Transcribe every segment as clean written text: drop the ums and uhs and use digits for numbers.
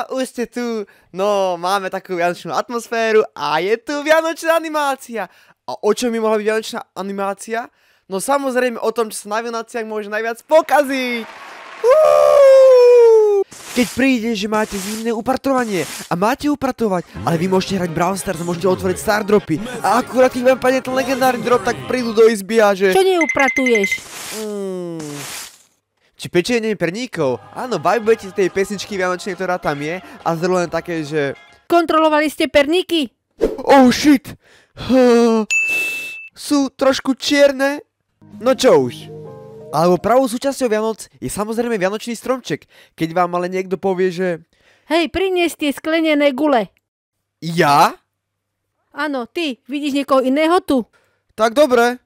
Už ste tu. No, máme takú vianočnú atmosféru a je tu vianočná animácia. A o čom by mohla byť vianočná animácia? No samozrejme o tom, čo sa na Vianociach môže najviac pokaziť. Keď príde, že máte zimné upratrovanie a máte upratovať, ale vy môžete hrať Brawl Stars a môžete otvoriť Star Dropy. A akurát keď vám padne ten legendárny drop, tak prídu do izby a že... Čo neupratuješ? Či pečenie perníkov? Áno, vibujete z tej pesničky vianočnej, ktorá tam je a zrovna len také, že... Kontrolovali ste perníky? Oh shit! Sú trošku čierne? No čo už? Alebo pravou súčasťou Vianoc je samozrejme vianočný stromček, keď vám ale niekto povie, že... Hej, prinies tie sklenené gule. Ja? Áno, ty, vidíš niekoho iného tu? Tak dobre.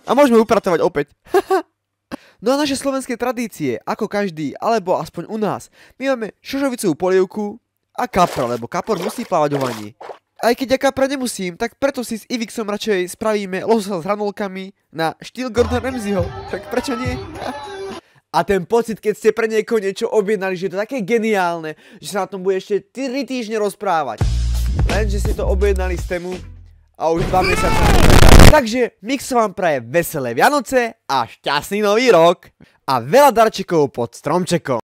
A môžeme upratovať opäť. No a naše slovenské tradície, ako každý, alebo aspoň u nás, my máme šošovicovú polievku a kapra, lebo kapor musí plávať o vani. Aj keď ja kapra nemusím, tak preto si s Ivixom radšej spravíme lososa s hranolkami na štýl Gordon Ramsayho. Tak prečo nie? A ten pocit, keď ste pre niekoho niečo objednali, že je to také geniálne, že sa na tom bude ešte 3 týždne rozprávať. Lenže ste to objednali z Temu a už 2 mesiace. Takže Mixo vám praje veselé Vianoce a šťastný nový rok. A veľa darčekov pod stromčekom.